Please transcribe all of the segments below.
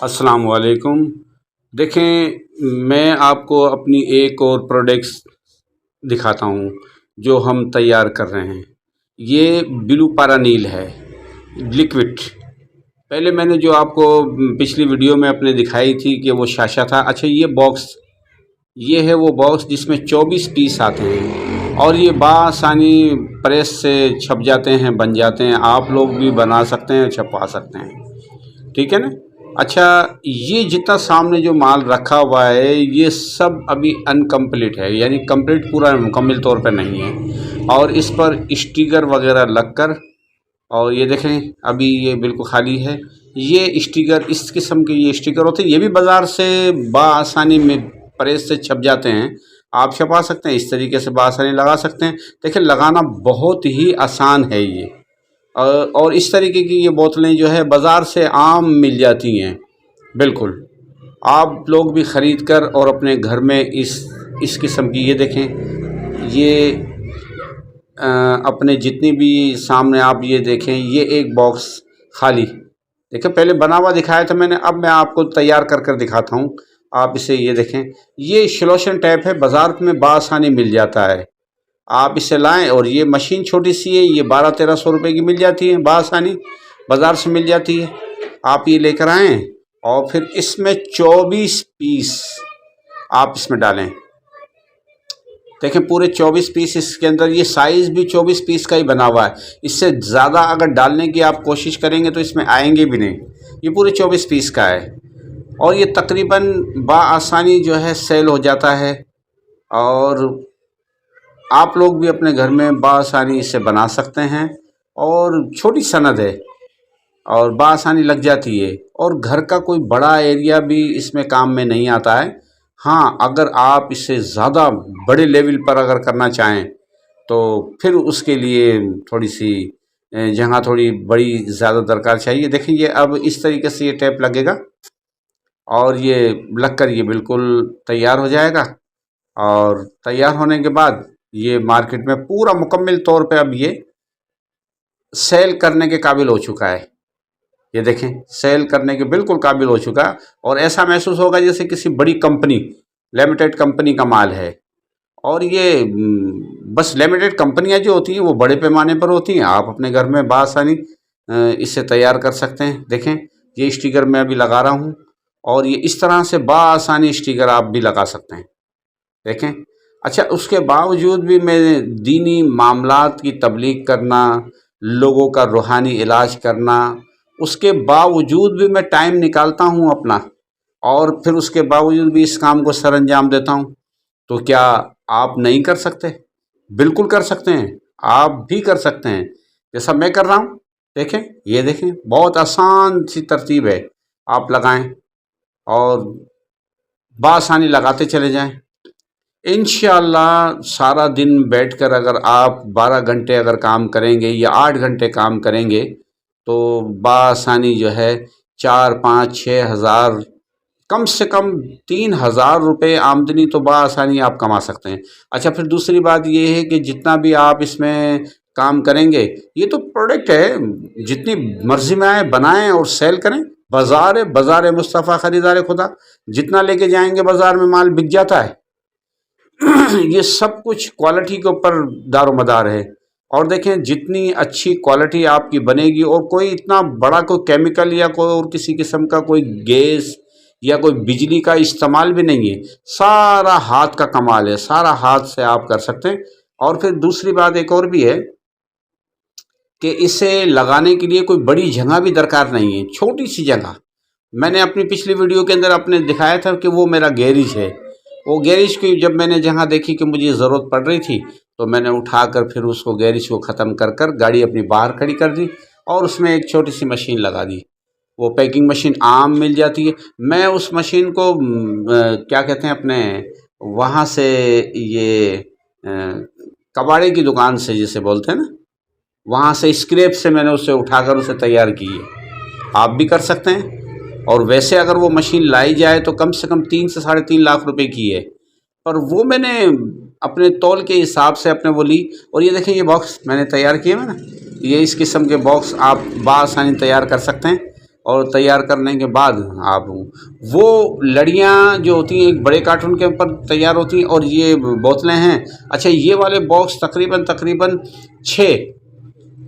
अस्सलाम वालेकुम। देखें, मैं आपको अपनी एक और प्रोडक्ट्स दिखाता हूँ जो हम तैयार कर रहे हैं। ये ब्लू पारानील है, लिक्विड। पहले मैंने जो आपको पिछली वीडियो में अपने दिखाई थी कि वो शाशा था। अच्छा, ये बॉक्स, ये है वो बॉक्स जिसमें 24 पीस आते हैं और ये बासानी प्रेस से छप जाते हैं, बन जाते हैं। आप लोग भी बना सकते हैं, छपवा सकते हैं, ठीक है ना। अच्छा, ये जितना सामने जो माल रखा हुआ है ये सब अभी अनकम्प्लीट है, यानी कंप्लीट पूरा मुकम्मल तौर पे नहीं है। और इस पर स्टिकर वगैरह लगकर, और ये देखें अभी ये बिल्कुल खाली है। ये स्टिकर, इस किस्म के ये स्टिकर होते हैं, ये भी बाज़ार से बआसानी में प्रेस से छप जाते हैं। आप छपा सकते हैं, इस तरीके से बआसानी लगा सकते हैं। देखिए, लगाना बहुत ही आसान है ये। और इस तरीके की ये बोतलें जो है बाज़ार से आम मिल जाती हैं। बिल्कुल, आप लोग भी ख़रीद कर और अपने घर में इस किस्म की, ये देखें, ये अपने जितनी भी सामने आप ये देखें, ये एक बॉक्स खाली। देखें, पहले बना हुआ दिखाया था मैंने, अब मैं आपको तैयार कर कर दिखाता हूँ। आप इसे ये देखें, ये सॉल्यूशन टैप है, बाज़ार में बआसानी मिल जाता है। आप इसे लाएं, और ये मशीन छोटी सी है, ये 1200-1300 रुपये की मिल जाती है, बआसानी बाज़ार से मिल जाती है। आप ये लेकर आएँ और फिर इसमें 24 पीस आप इसमें डालें। देखें, पूरे 24 पीस इसके अंदर, ये साइज़ भी 24 पीस का ही बना हुआ है। इससे ज़्यादा अगर डालने की आप कोशिश करेंगे तो इसमें आएंगे भी नहीं। ये पूरे 24 पीस का है और ये तकरीबन बआसानी जो है सेल हो जाता है। और आप लोग भी अपने घर में बआसानी इसे बना सकते हैं। और छोटी सनद है और बआसानी लग जाती है, और घर का कोई बड़ा एरिया भी इसमें काम में नहीं आता है। हाँ, अगर आप इसे ज़्यादा बड़े लेवल पर अगर करना चाहें तो फिर उसके लिए थोड़ी सी जगह थोड़ी बड़ी ज़्यादा दरकार चाहिए। देखिए, ये अब इस तरीके से ये टेप लगेगा और ये लगकर ये बिल्कुल तैयार हो जाएगा। और तैयार होने के बाद ये मार्केट में पूरा मुकम्मल तौर पे अब ये सेल करने के काबिल हो चुका है। ये देखें, सेल करने के बिल्कुल काबिल हो चुका, और ऐसा महसूस होगा जैसे किसी बड़ी कंपनी, लिमिटेड कंपनी का माल है। और ये बस लिमिटेड कंपनियां जो होती हैं वो बड़े पैमाने पर होती हैं। आप अपने घर में बआसानी इसे तैयार कर सकते हैं। देखें, ये स्टिकर मैं अभी लगा रहा हूँ, और ये इस तरह से बआसानी स्टिकर आप भी लगा सकते हैं। देखें, अच्छा, उसके बावजूद भी मैं दीनी मामलात की तबलीग करना, लोगों का रूहानी इलाज करना, उसके बावजूद भी मैं टाइम निकालता हूँ अपना, और फिर उसके बावजूद भी इस काम को सर अंजाम देता हूँ। तो क्या आप नहीं कर सकते? बिल्कुल कर सकते हैं, आप भी कर सकते हैं जैसा मैं कर रहा हूँ। देखें, ये देखें, बहुत आसान सी तरतीब है। आप लगाएं और बआसानी लगाते चले जाएं। इंशाअल्लाह सारा दिन बैठकर अगर आप 12 घंटे अगर काम करेंगे या 8 घंटे काम करेंगे तो बआसानी जो है 4-5-6 हज़ार, कम से कम 3,000 रुपये आमदनी तो बआसानी आप कमा सकते हैं। अच्छा, फिर दूसरी बात ये है कि जितना भी आप इसमें काम करेंगे, ये तो प्रोडक्ट है, जितनी मर्जी में आए बनाएं और सेल करें। बाज़ार है, बाज़ार मुस्तफ़ा ख़रीदार खुदा, जितना लेके जाएंगे बाज़ार में माल बिक जाता है। ये सब कुछ क्वालिटी के ऊपर दारोमदार है। और देखें, जितनी अच्छी क्वालिटी आपकी बनेगी, और कोई इतना बड़ा कोई केमिकल या कोई और किसी किस्म का कोई गैस या कोई बिजली का इस्तेमाल भी नहीं है, सारा हाथ का कमाल है, सारा हाथ से आप कर सकते हैं। और फिर दूसरी बात एक और भी है कि इसे लगाने के लिए कोई बड़ी जगह भी दरकार नहीं है, छोटी सी जगह। मैंने अपनी पिछली वीडियो के अंदर अपने दिखाया था कि वो मेरा गैरेज है। वो गैरेज की जब मैंने जहाँ देखी कि मुझे ज़रूरत पड़ रही थी, तो मैंने उठाकर फिर उसको गैरेज को ख़त्म कर कर गाड़ी अपनी बाहर खड़ी कर दी और उसमें एक छोटी सी मशीन लगा दी। वो पैकिंग मशीन आम मिल जाती है। मैं उस मशीन को क्या कहते हैं, अपने वहाँ से, ये कबाड़े की दुकान से जिसे बोलते हैं ना, वहाँ से स्क्रैप से मैंने उसे उठाकर उसे तैयार की है। आप भी कर सकते हैं। और वैसे अगर वो मशीन लाई जाए तो कम से कम 3 से 3.5 लाख रुपए की है, पर वो मैंने अपने तौल के हिसाब से अपने वो ली। और ये देखें, ये बॉक्स मैंने तैयार किए हैं ना, ये इस किस्म के बॉक्स आप बआसानी तैयार कर सकते हैं। और तैयार करने के बाद आप वो लड़ियाँ जो होती हैं एक बड़े कार्टून के ऊपर तैयार होती हैं, और ये बोतलें हैं। अच्छा, ये वाले बॉक्स तकरीबन 6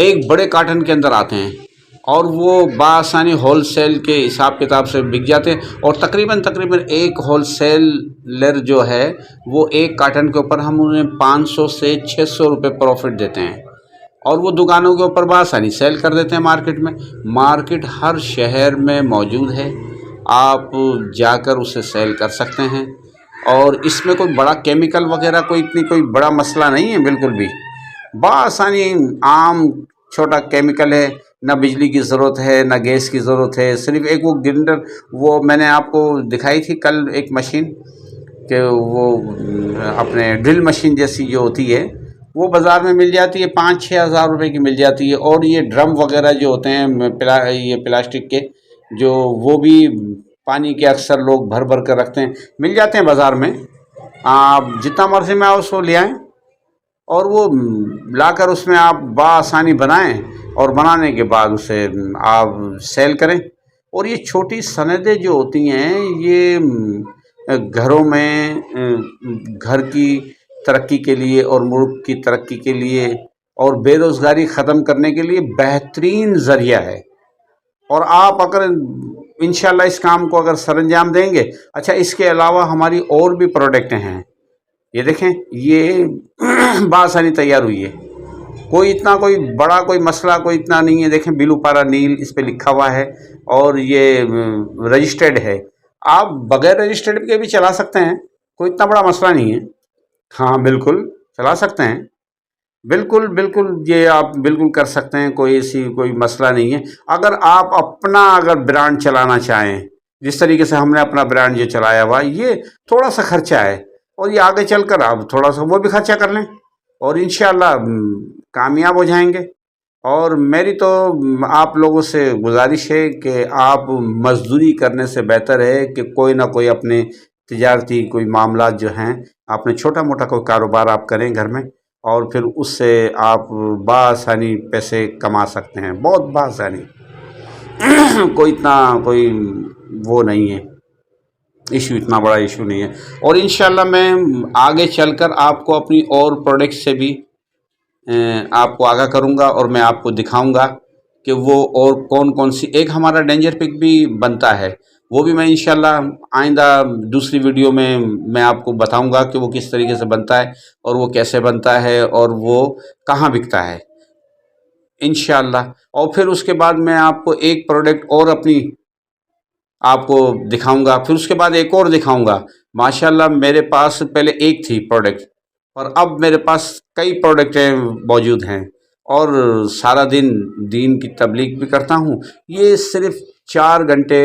एक बड़े कार्टन के अंदर आते हैं, और वो बासानी होल सेल के हिसाब किताब से बिक जाते हैं। और तकरीबन एक होल सेलर जो है वो एक कार्टन के ऊपर हम उन्हें 500 से 600 रुपये प्रॉफिट देते हैं, और वो दुकानों के ऊपर बासानी सेल कर देते हैं मार्केट में। मार्केट हर शहर में मौजूद है, आप जाकर उसे सेल कर सकते हैं। और इसमें कोई बड़ा केमिकल वगैरह कोई बड़ा मसला नहीं है, बिल्कुल भी बासानी आम छोटा केमिकल है। ना बिजली की ज़रूरत है, ना गैस की ज़रूरत है, सिर्फ एक वो ग्राइंडर, वो मैंने आपको दिखाई थी कल एक मशीन कि वो अपने ड्रिल मशीन जैसी जो होती है वो बाज़ार में मिल जाती है, 5-6 हज़ार रुपये की मिल जाती है। और ये ड्रम वगैरह जो होते हैं ये प्लास्टिक के, जो वो भी पानी के अक्सर लोग भर भर कर रखते हैं, मिल जाते हैं बाज़ार में। आप जितना मर्ज़ी में आओ उसको ले आएँ, और वो लाकर उसमें आप बआसानी बनाएं, और बनाने के बाद उसे आप सेल करें। और ये छोटी सनदें जो होती हैं ये घरों में घर की तरक्की के लिए और मुल्क की तरक्की के लिए और बेरोज़गारी ख़त्म करने के लिए बेहतरीन ज़रिया है। और आप अगर इंशाल्लाह इस काम को अगर सरअंजाम देंगे। अच्छा, इसके अलावा हमारी और भी प्रोडक्ट हैं, ये देखें, ये बासानी तैयार हुई है, कोई बड़ा कोई मसला कोई इतना नहीं है। देखें, बिलू पारा नील इस पे लिखा हुआ है, और ये रजिस्टर्ड है। आप बगैर रजिस्टर्ड के भी चला सकते हैं, कोई इतना बड़ा मसला नहीं है। हाँ बिल्कुल चला सकते हैं, बिल्कुल ये आप बिल्कुल कर सकते हैं, कोई मसला नहीं है। अगर आप अगर ब्रांड चलाना चाहें, जिस तरीके से हमने अपना ब्रांड जो चलाया हुआ, ये थोड़ा सा खर्चा है, और ये आगे चलकर आप थोड़ा सा वो भी खर्चा कर लें, और इंशाल्लाह कामयाब हो जाएंगे। और मेरी तो आप लोगों से गुजारिश है कि आप मजदूरी करने से बेहतर है कि कोई ना कोई अपने तिजारती कोई मामला जो हैं, आपने छोटा मोटा कोई कारोबार आप करें घर में, और फिर उससे आप बासानी पैसे कमा सकते हैं, बहुत बासानी कोई वो नहीं है इशू, इतना बड़ा इशू नहीं है। और इंशाल्लाह मैं आगे चलकर आपको अपनी और प्रोडक्ट से भी आपको आगाह करूंगा, और मैं आपको दिखाऊंगा कि वो और कौन सी। एक हमारा डेंजर पिक भी बनता है, वो भी मैं इंशाल्लाह आइंदा दूसरी वीडियो में मैं आपको बताऊंगा कि वो किस तरीके से बनता है, और वो कैसे बनता है, और वो कहाँ बिकता है इंशाल्लाह। और फिर उसके बाद मैं आपको एक प्रोडक्ट और अपनी आपको दिखाऊंगा, फिर उसके बाद एक और दिखाऊंगा। माशाल्लाह मेरे पास पहले एक थी प्रोडक्ट, और अब मेरे पास कई प्रोडक्टें मौजूद हैं, और सारा दिन दीन की तबलीग भी करता हूँ। ये सिर्फ 4 घंटे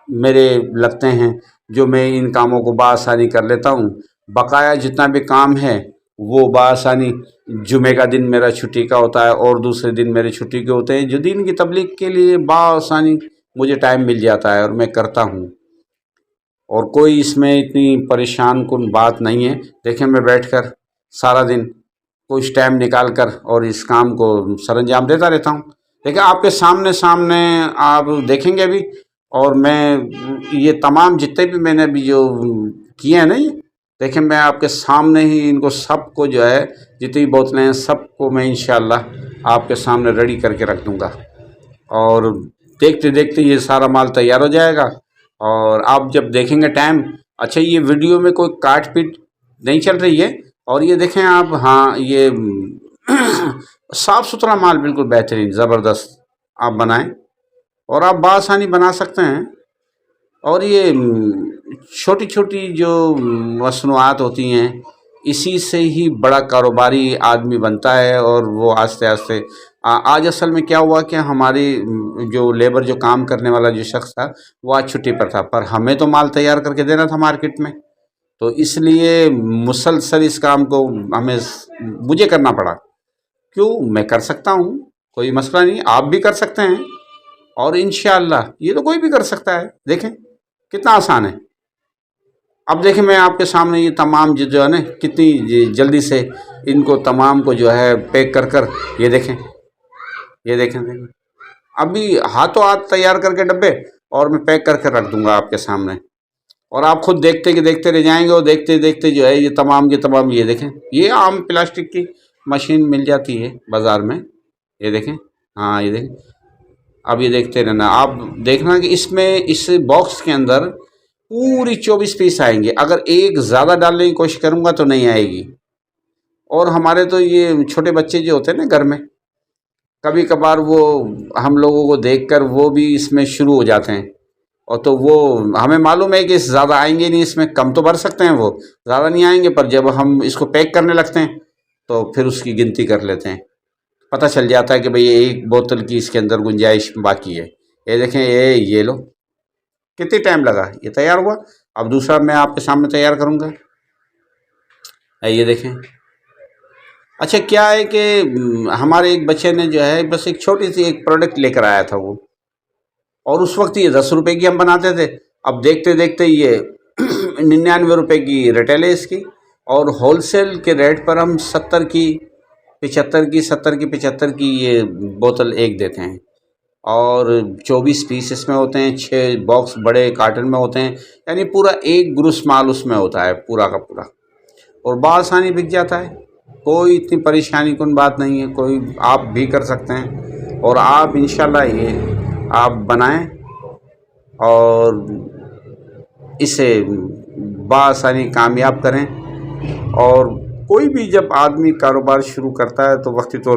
मेरे लगते हैं, जो मैं इन कामों को बआसानी कर लेता हूँ। बकाया जितना भी काम है वो बआसानी, जुमे का दिन मेरा छुट्टी का होता है, और दूसरे दिन मेरे छुट्टी के होते हैं, जो दीन की तबलीग के लिए बआसानी मुझे टाइम मिल जाता है, और मैं करता हूँ। और कोई इसमें इतनी परेशान कुन बात नहीं है। देखें, मैं बैठकर सारा दिन कुछ टाइम निकाल कर और इस काम को सरअंजाम देता रहता हूँ। देखिए, आपके सामने आप देखेंगे अभी, और मैं ये तमाम जितने भी मैंने अभी जो किए हैं ना, ये देखें, मैं आपके सामने ही इनको सबको जो है, जितनी बोतलें हैं सबको मैं इंशाल्लाह आपके सामने रेडी करके रख दूँगा, और देखते देखते ये सारा माल तैयार हो जाएगा। और आप जब देखेंगे टाइम, अच्छा, ये वीडियो में कोई काट पीट नहीं चल रही है, और ये देखें आप, हाँ, ये साफ़ सुथरा माल बिल्कुल बेहतरीन ज़बरदस्त आप बनाएं, और आप बआसानी बना सकते हैं। और ये छोटी छोटी जो मसनूआत होती हैं, इसी से ही बड़ा कारोबारी आदमी बनता है, और वो आस्ते आस्ते आज असल में क्या हुआ कि हमारी जो लेबर जो काम करने वाला जो शख्स था वो आज छुट्टी पर था, पर हमें तो माल तैयार करके देना था मार्केट में, तो इसलिए मुसलसल इस काम को मुझे करना पड़ा। क्यों, मैं कर सकता हूँ, कोई मसला नहीं, आप भी कर सकते हैं, और इंशाअल्लाह ये तो कोई भी कर सकता है। देखें कितना आसान है। अब देखें, मैं आपके सामने ये तमाम जो है ना, कितनी जल्दी से इनको तमाम को जो है पैक कर ये देखें, अभी हाथों हाथ तैयार करके डब्बे और मैं पैक करके रख दूंगा आपके सामने, और आप खुद देखते कि देखते रह जाएंगे, और देखते देखते जो है ये तमाम ये देखें, ये आम प्लास्टिक की मशीन मिल जाती है बाज़ार में, ये देखें। हाँ ये देखें, अब ये देखते रहना, आप देखना कि इसमें इस बॉक्स के अंदर पूरी 24 पीस आएंगे। अगर एक ज़्यादा डालने की कोशिश करूँगा तो नहीं आएगी। और हमारे तो ये छोटे बच्चे जो होते हैं ना घर में, कभी कभार वो हम लोगों को देखकर वो भी इसमें शुरू हो जाते हैं, और तो वो हमें मालूम है कि ज़्यादा आएंगे नहीं, इसमें कम तो भर सकते हैं, वो ज़्यादा नहीं आएंगे, पर जब हम इसको पैक करने लगते हैं तो फिर उसकी गिनती कर लेते हैं, पता चल जाता है कि भाई एक बोतल की इसके अंदर गुंजाइश बाकी है। ये देखें, ये लो, कितनी टाइम लगा, ये तैयार हुआ। अब दूसरा मैं आपके सामने तैयार करूँगा, ये देखें। अच्छा क्या है कि हमारे एक बच्चे ने जो है बस एक छोटी सी एक प्रोडक्ट लेकर आया था वो, और उस वक्त ये 10 रुपये की हम बनाते थे, अब देखते देखते ये 99 रुपये की रिटेल है इसकी, और होलसेल के रेट पर हम 70 की 75 की ये बोतल एक देते हैं, और 24 पीस इसमें होते हैं, 6 बॉक्स बड़े कार्टन में होते हैं, यानी पूरा एक ग्रुस माल उसमें होता है पूरा का पूरा, और बआसानी बिक जाता है। कोई इतनी परेशानी कौन बात नहीं है, कोई आप भी कर सकते हैं, और आप इंशाल्लाह ये आप बनाएं और इसे बआसानी कामयाब करें। और कोई भी जब आदमी कारोबार शुरू करता है तो वक्ती तो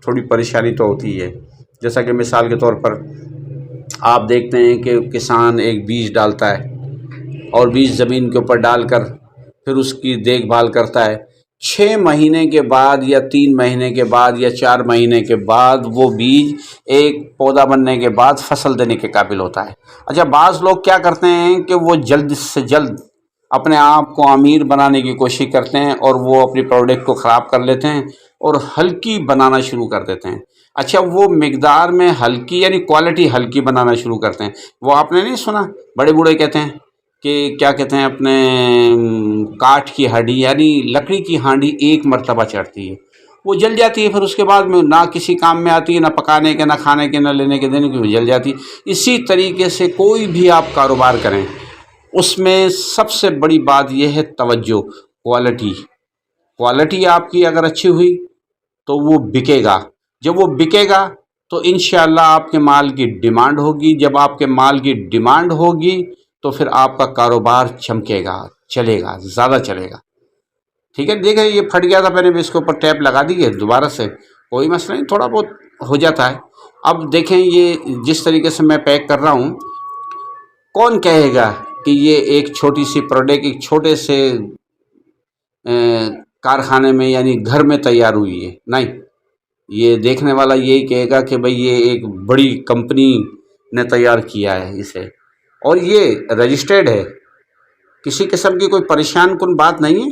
थोड़ी परेशानी तो होती है, जैसा कि मिसाल के तौर पर आप देखते हैं कि किसान एक बीज डालता है, और बीज ज़मीन के ऊपर डालकर फिर उसकी देखभाल करता है, 6 महीने के बाद या 3 महीने के बाद या 4 महीने के बाद वो बीज एक पौधा बनने के बाद फसल देने के काबिल होता है। अच्छा, बाज़ लोग क्या करते हैं कि वो जल्द से जल्द अपने आप को अमीर बनाने की कोशिश करते हैं, और वो अपनी प्रोडक्ट को ख़राब कर लेते हैं और हल्की बनाना शुरू कर देते हैं। अच्छा, वो मिकदार में हल्की यानी क्वालिटी हल्की बनाना शुरू करते हैं। वो आपने नहीं सुना, बड़े बूढ़े कहते हैं कि क्या कहते हैं, अपने काठ की हड्डी यानी लकड़ी की हांडी एक मरतबा चढ़ती है, वो जल जाती है, फिर उसके बाद में ना किसी काम में आती है, ना पकाने के, ना खाने के, ना लेने के देने की, वो जल जाती है। इसी तरीके से कोई भी आप कारोबार करें, उसमें सबसे बड़ी बात यह है तवज्जो, क्वालिटी आपकी अगर अच्छी हुई तो वो बिकेगा। जब वो बिकेगा तो इंशाअल्लाह आपके माल की डिमांड होगी, जब आपके माल की डिमांड होगी तो फिर आपका कारोबार चमकेगा, चलेगा, ज़्यादा चलेगा। ठीक है, देखिए ये फट गया था, मैंने भी इसके ऊपर टैप लगा दी है दोबारा से, कोई मसला नहीं, थोड़ा बहुत हो जाता है। अब देखें ये जिस तरीके से मैं पैक कर रहा हूँ, कौन कहेगा कि ये एक छोटी सी प्रोडक्ट एक छोटे से कारखाने में यानी घर में तैयार हुई है? नहीं, ये देखने वाला यही कहेगा कि भाई ये एक बड़ी कंपनी ने तैयार किया है इसे, और ये रजिस्टर्ड है, किसी किस्म की कोई परेशान कुन बात नहीं है।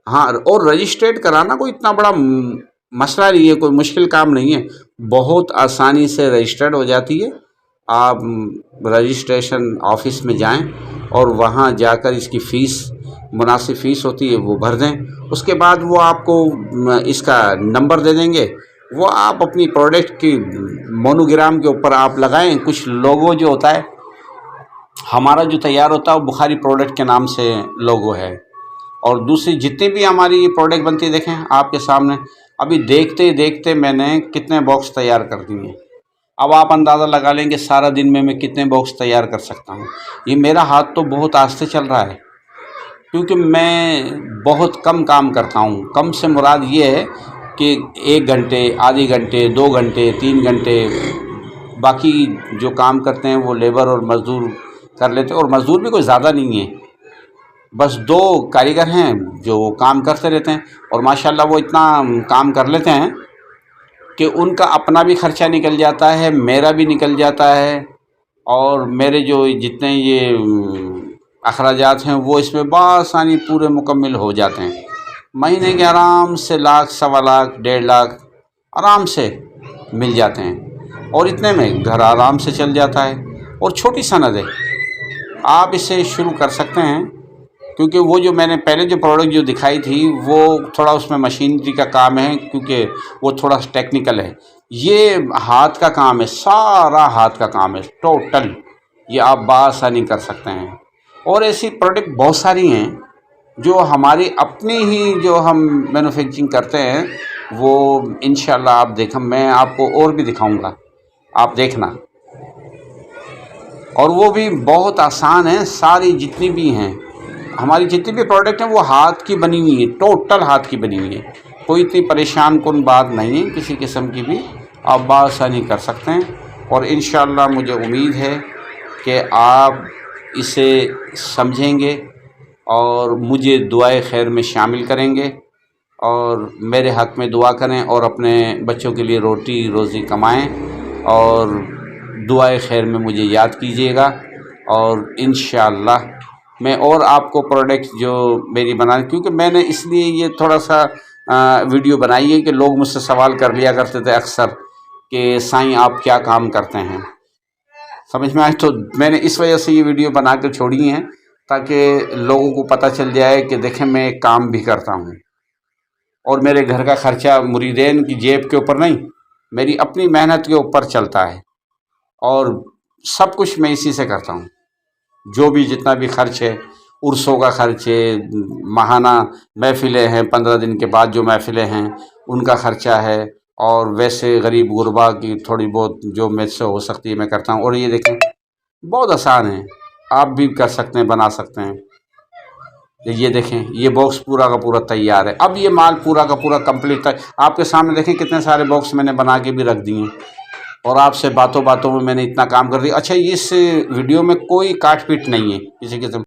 हाँ, और रजिस्ट्रेट कराना कोई इतना बड़ा मसला नहीं है, कोई मुश्किल काम नहीं है, बहुत आसानी से रजिस्टर्ड हो जाती है। आप रजिस्ट्रेशन ऑफिस में जाएं और वहाँ जाकर इसकी फ़ीस, मुनासिब फ़ीस होती है, वो भर दें। उसके बाद वो आपको इसका नंबर दे देंगे, वो आप अपनी प्रोडक्ट की मोनोग्राम के ऊपर आप लगाएं। कुछ लोगो जो होता है हमारा जो तैयार होता है वो बुखारी प्रोडक्ट के नाम से लोगो है, और दूसरी जितनी भी हमारी प्रोडक्ट बनती है, देखें आपके सामने, अभी देखते देखते मैंने कितने बॉक्स तैयार कर दिए। अब आप अंदाज़ा लगा लेंगे सारा दिन में मैं कितने बॉक्स तैयार कर सकता हूँ। ये मेरा हाथ तो बहुत आस्ते चल रहा है, क्योंकि मैं बहुत कम काम करता हूँ। कम से मुराद ये है कि 1 घंटे, आधे घंटे, 2 घंटे, 3 घंटे, बाकी जो काम करते हैं वो लेबर और मज़दूर कर लेते हैं, और मज़दूर भी कोई ज़्यादा नहीं है, बस 2 कारीगर हैं जो काम करते रहते हैं, और माशाल्लाह वो इतना काम कर लेते हैं कि उनका अपना भी ख़र्चा निकल जाता है, मेरा भी निकल जाता है, और मेरे जो जितने ये अखराजात हैं वो इसमें बआसानी पूरे मुकम्मल हो जाते हैं। महीने के आराम से लाख, सवा लाख, 1.5 लाख आराम से मिल जाते हैं, और इतने में घर आराम से चल जाता है। और छोटी सनद है, आप इसे शुरू कर सकते हैं, क्योंकि वो जो मैंने पहले जो प्रोडक्ट जो दिखाई थी वो थोड़ा उसमें मशीनरी का काम है, क्योंकि वो थोड़ा टेक्निकल है। ये हाथ का काम है, सारा हाथ का काम है टोटल, ये आप बासानी कर सकते हैं। और ऐसी प्रोडक्ट बहुत सारी हैं जो हमारी अपनी ही जो हम मैन्युफैक्चरिंग करते हैं, वो इंशाल्लाह आप देखें, मैं आपको और भी दिखाऊंगा, आप देखना। और वो भी बहुत आसान है, सारी जितनी भी हैं हमारी जितनी भी प्रोडक्ट हैं वो हाथ की बनी हुई है, टोटल हाथ की बनी हुई है। कोई इतनी परेशान कुन बात नहीं है किसी किस्म की भी, आप बासानी कर सकते हैं। और इंशाल्लाह मुझे उम्मीद है कि आप इसे समझेंगे और मुझे दुआए खैर में शामिल करेंगे और मेरे हक़ में दुआ करें और अपने बच्चों के लिए रोटी रोज़ी कमाएं और दुआए खैर में मुझे याद कीजिएगा। और इंशाअल्लाह मैं और आपको प्रोडक्ट जो मेरी क्योंकि मैंने इसलिए ये थोड़ा सा वीडियो बनाई है कि लोग मुझसे सवाल कर लिया करते थे अक्सर कि साईं आप क्या काम करते हैं, समझ में आए। तो मैंने इस वजह से ये वीडियो बना कर छोड़ी हैं ताकि लोगों को पता चल जाए कि देखें मैं एक काम भी करता हूँ और मेरे घर का ख़र्चा मुरीदेन की जेब के ऊपर नहीं, मेरी अपनी मेहनत के ऊपर चलता है और सब कुछ मैं इसी से करता हूँ। जो भी जितना भी खर्च है, उर्सों का खर्च है, माहाना महफ़िलें हैं, 15 दिन के बाद जो महफ़िलें हैं उनका ख़र्चा है, और वैसे गरीब गुरबा की थोड़ी बहुत जो मुझसे हो सकती है मैं करता हूँ। और ये देखें बहुत आसान है, आप भी कर सकते हैं, बना सकते हैं। ये देखें ये बॉक्स पूरा का पूरा तैयार है। अब ये माल पूरा का पूरा कंप्लीट है, आपके सामने देखें कितने सारे बॉक्स मैंने बना के भी रख दिए और आपसे बातों बातों में मैंने इतना काम कर दिया। अच्छा, इस वीडियो में कोई काट पीट नहीं है किसी किस्म